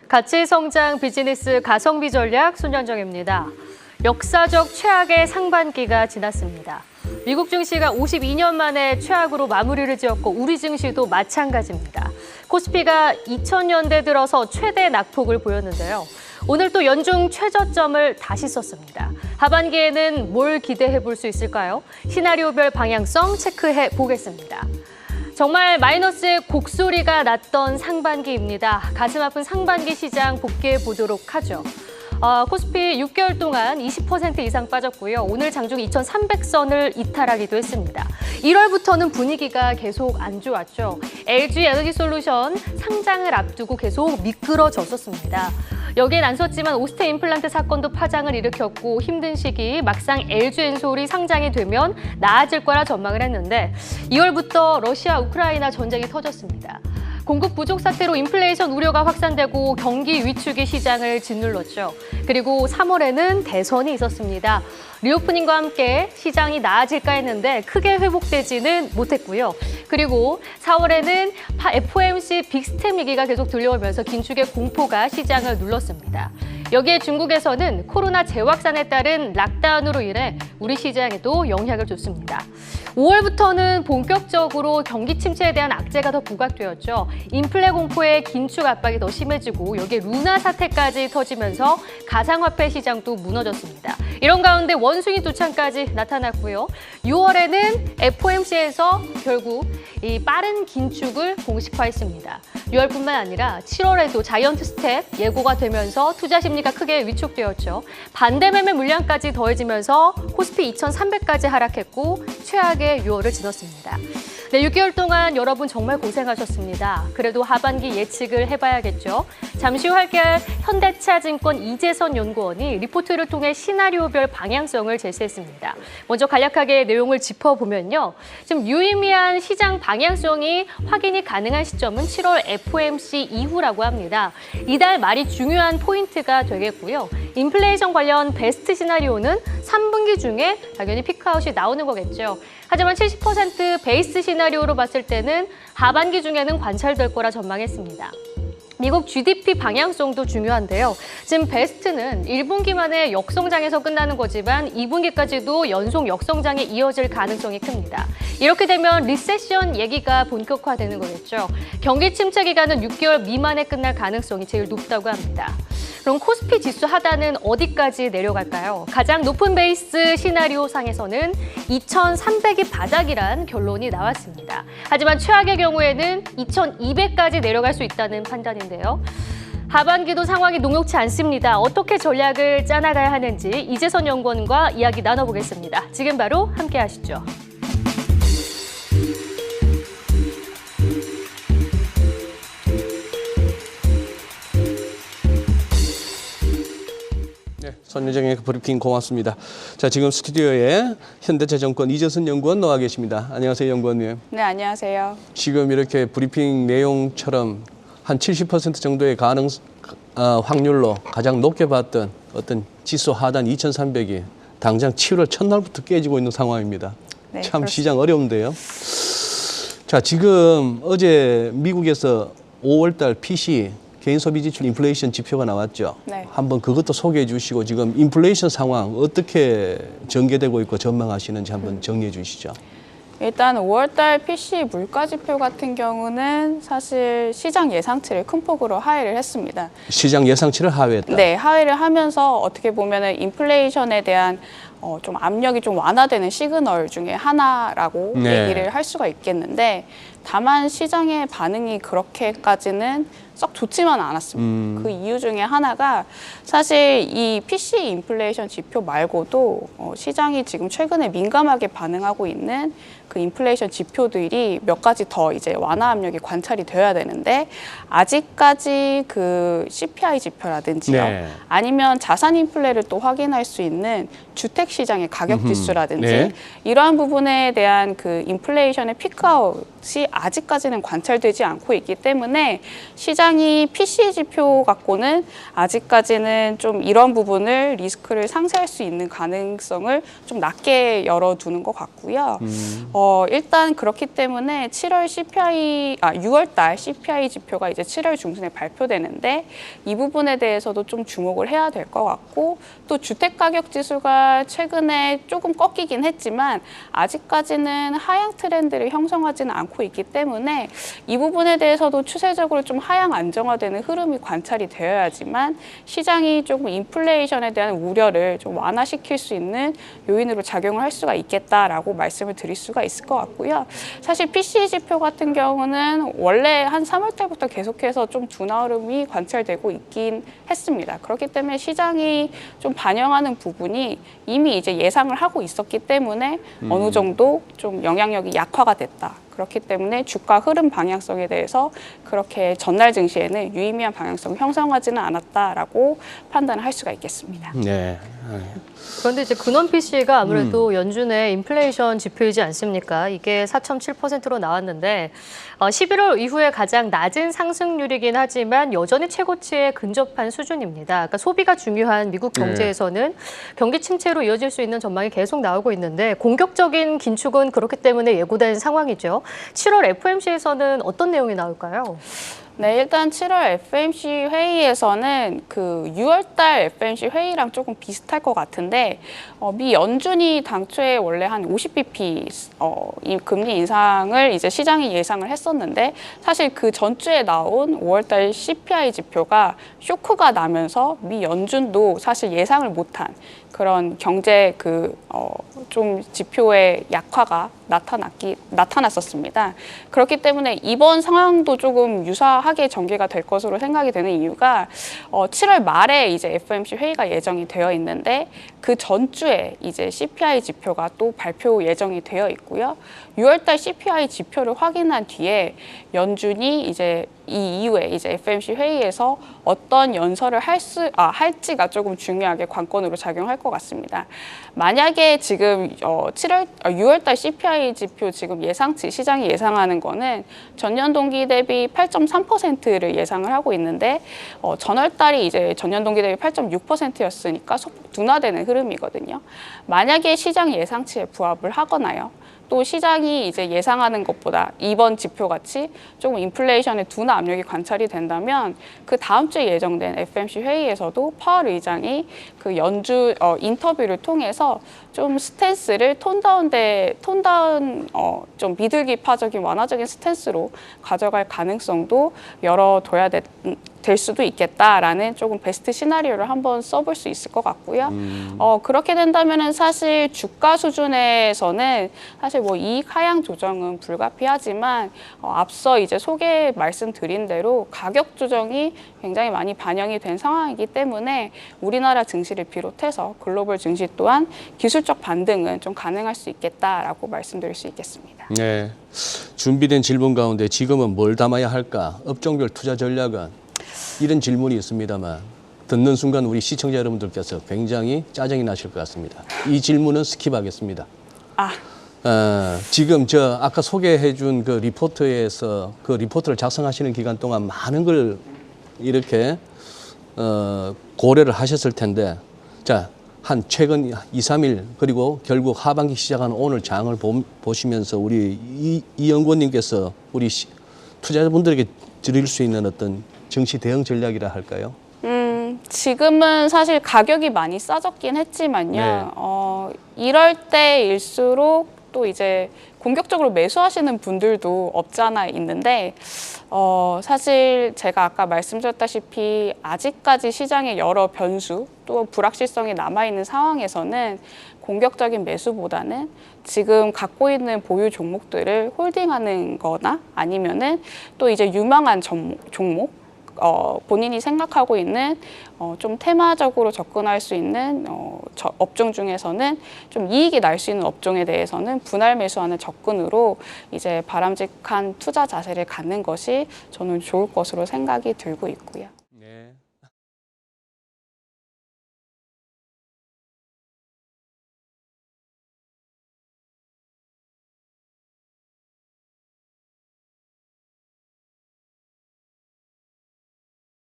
가치성장 비즈니스 가성비 전략 손현정입니다. 역사적 최악의 상반기가 지났습니다. 미국 증시가 52년 만에 최악으로 마무리를 지었고 우리 증시도 마찬가지입니다. 코스피가 2000년대 들어서 최대 낙폭을 보였는데요. 오늘 또 연중 최저점을 다시 썼습니다. 하반기에는 뭘 기대해 볼 수 있을까요? 시나리오별 방향성 체크해 보겠습니다. 정말 마이너스의 곡소리가 났던 상반기입니다. 가슴 아픈 상반기 시장 복귀해 보도록 하죠. 코스피 6개월 동안 20% 이상 빠졌고요. 오늘 장중 2,300선을 이탈하기도 했습니다. 1월부터는 분위기가 계속 안 좋았죠. LG 에너지솔루션 상장을 앞두고 계속 미끄러졌었습니다. 여기엔 안 썼지만 오스테 임플란트 사건도 파장을 일으켰고 힘든 시기 막상 LG엔솔이 상장이 되면 나아질 거라 전망을 했는데 2월부터 러시아 우크라이나 전쟁이 터졌습니다. 공급 부족 사태로 인플레이션 우려가 확산되고 경기 위축이 시장을 짓눌렀죠. 그리고 3월에는 대선이 있었습니다. 리오프닝과 함께 시장이 나아질까 했는데 크게 회복되지는 못했고요. 그리고 4월에는 FOMC 빅스텝 얘기가 계속 들려오면서 긴축의 공포가 시장을 눌렀습니다. 여기에 중국에서는 코로나 재확산에 따른 락다운으로 인해 우리 시장에도 영향을 줬습니다. 5월부터는 본격적으로 경기 침체에 대한 악재가 더 부각되었죠. 인플레 공포의 긴축 압박이 더 심해지고 여기에 루나 사태까지 터지면서 가상화폐 시장도 무너졌습니다. 이런 가운데 원숭이 두창까지 나타났고요. 6월에는 FOMC에서 결국 이 빠른 긴축을 공식화했습니다. 6월뿐만 아니라 7월에도 자이언트 스텝 예고가 되면서 투자 심리가 크게 위축되었죠. 반대 매매 물량까지 더해지면서 코스피 2,300까지 하락했고 최악의 6월을 지났습니다. 네, 6개월 동안 여러분 정말 고생하셨습니다. 그래도 하반기 예측을 해봐야겠죠. 잠시 후 함께할 현대차증권 이재선 연구원이 리포트를 통해 시나리오별 방향성을 제시했습니다. 먼저 간략하게 내용을 짚어보면요. 지금 유의미한 시장 방향성이 확인이 가능한 시점은 7월 FOMC 이후라고 합니다. 이달 말이 중요한 포인트가 되겠고요. 인플레이션 관련 베스트 시나리오는 3분기 중에 당연히 피크아웃이 나오는 거겠죠. 하지만 70% 베이스 시나리오로 봤을 때는 하반기 중에는 관찰될 거라 전망했습니다. 미국 GDP 방향성도 중요한데요. 지금 베스트는 1분기만에 역성장에서 끝나는 거지만 2분기까지도 연속 역성장이 이어질 가능성이 큽니다. 이렇게 되면 리세션 얘기가 본격화되는 거겠죠. 경기 침체 기간은 6개월 미만에 끝날 가능성이 제일 높다고 합니다. 그럼 코스피 지수 하단은 어디까지 내려갈까요? 가장 높은 베이스 시나리오 상에서는 2,300이 바닥이란 결론이 나왔습니다. 하지만 최악의 경우에는 2,200까지 내려갈 수 있다는 판단인데요. 하반기도 상황이 녹록치 않습니다. 어떻게 전략을 짜나가야 하는지 이재선 연구원과 이야기 나눠보겠습니다. 지금 바로 함께 하시죠. 손현정의 브리핑 고맙습니다. 자, 지금 스튜디오에 현대차증권 이재선 연구원 나와 계십니다. 안녕하세요, 연구원님. 네, 안녕하세요. 지금 이렇게 브리핑 내용처럼 한 70% 정도의 확률로 가장 높게 봤던 어떤 지수 하단 2,300이 당장 7월 첫날부터 깨지고 있는 상황입니다. 네, 참 그렇습니다. 시장 어려운데요. 자, 지금 어제 미국에서 5월달 PC 개인 소비 지출 인플레이션 지표가 나왔죠. 네. 한번 그것도 소개해 주시고 지금 인플레이션 상황 어떻게 전개되고 있고 전망하시는지 한번 정리해 주시죠. 일단 5월달 PC 물가지표 같은 경우는 사실 시장 예상치를 큰 폭으로 하회를 했습니다. 시장 예상치를 하회했다. 네, 하회를 하면서 어떻게 보면은 인플레이션에 대한 좀 압력이 좀 완화되는 시그널 중에 하나라고 네. 얘기를 할 수가 있겠는데 다만 시장의 반응이 그렇게까지는 썩 좋지만 않았습니다. 그 이유 중에 하나가 사실 이 PC 인플레이션 지표 말고도 시장이 지금 최근에 민감하게 반응하고 있는 그 인플레이션 지표들이 몇 가지 더 이제 완화 압력이 관찰이 되어야 되는데 아직까지 그 CPI 지표라든지요. 네. 아니면 자산 인플레를 또 확인할 수 있는 주택 시장의 가격 지수라든지 네. 이러한 부분에 대한 그 인플레이션의 피크아웃이 아직까지는 관찰되지 않고 있기 때문에 시장이 PC 지표 갖고는 아직까지는 좀 이런 부분을 리스크를 상쇄할 수 있는 가능성을 좀 낮게 열어두는 것 같고요. 일단 그렇기 때문에 6월 달 CPI 지표가 이제 7월 중순에 발표되는데 이 부분에 대해서도 좀 주목을 해야 될 것 같고, 또 주택가격 지수가 최근에 조금 꺾이긴 했지만 아직까지는 하향 트렌드를 형성하지는 않고 있기 때문에 이 부분에 대해서도 추세적으로 좀 하향 안정화되는 흐름이 관찰이 되어야지만 시장이 조금 인플레이션에 대한 우려를 좀 완화시킬 수 있는 요인으로 작용을 할 수가 있겠다라고 말씀을 드릴 수가 있을 것 같고요. 사실 PCE 지표 같은 경우는 원래 한 3월 달부터 계속해서 좀 둔화 흐름이 관찰되고 있긴 했습니다. 그렇기 때문에 시장이 좀 반영하는 부분이 이미 이제 예상을 하고 있었기 때문에 어느 정도 좀 영향력이 약화가 됐다. 그렇기 때문에 주가 흐름 방향성에 대해서 그렇게 전날 증시에는 유의미한 방향성을 형성하지는 않았다라고 판단을 할 수가 있겠습니다. 네. 그런데 이제 근원 PC가 아무래도 연준의 인플레이션 지표이지 않습니까? 이게 4.7%로 나왔는데 11월 이후에 가장 낮은 상승률이긴 하지만 여전히 최고치에 근접한 수준입니다. 그러니까 소비가 중요한 미국 경제에서는 경기 침체로 이어질 수 있는 전망이 계속 나오고 있는데 공격적인 긴축은 그렇기 때문에 예고된 상황이죠. 7월 FOMC에서는 어떤 내용이 나올까요? 네, 일단 7월 FOMC 회의에서는 그 6월달 FOMC 회의랑 조금 비슷할 것 같은데 미 연준이 당초에 원래 한 50bp 이 금리 인상을 이제 시장이 예상을 했었는데 사실 그 전주에 나온 5월달 CPI 지표가 쇼크가 나면서 미 연준도 사실 예상을 못한 그런 경제 좀 지표의 약화가 나타났었습니다. 그렇기 때문에 이번 상황도 조금 유사하게 전개가 될 것으로 생각이 되는 이유가 7월 말에 이제 FOMC 회의가 예정이 되어 있는데 그 전주에 이제 CPI 지표가 또 발표 예정이 되어 있고요. 6월달 CPI 지표를 확인한 뒤에 연준이 이제 이 이후에 이제 FOMC 회의에서 어떤 연설을 할지가 조금 중요하게 관건으로 작용할 것 같습니다. 만약에 지금 6월달 CPI 지표 지금 예상치 시장이 예상하는 거는 전년 동기 대비 8.3%를 예상을 하고 있는데 전월달이 이제 전년 동기 대비 8.6%였으니까 둔화되는 흐름이거든요. 만약에 시장 예상치에 부합을 하거나요. 또 시장이 이제 예상하는 것보다 이번 지표 같이 조금 인플레이션의 둔화 압력이 관찰이 된다면 그 다음 주에 예정된 FOMC 회의에서도 파월 의장이 그 연준 인터뷰를 통해서 좀 스탠스를 톤다운 좀 비둘기파적인 완화적인 스탠스로 가져갈 가능성도 열어둬야 될 수도 있겠다라는 조금 베스트 시나리오를 한번 써볼 수 있을 것 같고요. 그렇게 된다면은 사실 주가 수준에서는 사실 뭐 이익 하향 조정은 불가피하지만 앞서 이제 말씀드린 대로 가격 조정이 굉장히 많이 반영이 된 상황이기 때문에 우리나라 증시를 비롯해서 글로벌 증시 또한 기술적 반등은 좀 가능할 수 있겠다라고 말씀드릴 수 있겠습니다. 네. 준비된 질문 가운데 지금은 뭘 담아야 할까? 업종별 투자 전략은 이런 질문이 있습니다만 듣는 순간 우리 시청자 여러분들께서 굉장히 짜증이 나실 것 같습니다. 이 질문은 스킵하겠습니다. 지금 아까 소개해준 그 리포트에서 그 리포트를 작성하시는 기간 동안 많은 걸 이렇게 고려를 하셨을 텐데, 자, 한 최근 2, 3일 그리고 결국 하반기 시작하는 오늘 장을 보시면서 우리 이 연구원님께서 우리 투자자분들에게 드릴 수 있는 어떤 증시 대응 전략이라 할까요? 지금은 사실 가격이 많이 싸졌긴 했지만요. 이럴 때일수록 또 이제 공격적으로 매수하시는 분들도 없지 않아 있는데 사실 제가 아까 말씀드렸다시피 아직까지 시장에 여러 변수 또 불확실성이 남아있는 상황에서는 공격적인 매수보다는 지금 갖고 있는 보유 종목들을 홀딩하는 거나 아니면은 또 이제 유망한 종목 본인이 생각하고 있는 좀 테마적으로 접근할 수 있는 업종 중에서는 좀 이익이 날 수 있는 업종에 대해서는 분할 매수하는 접근으로 이제 바람직한 투자 자세를 갖는 것이 저는 좋을 것으로 생각이 들고 있고요.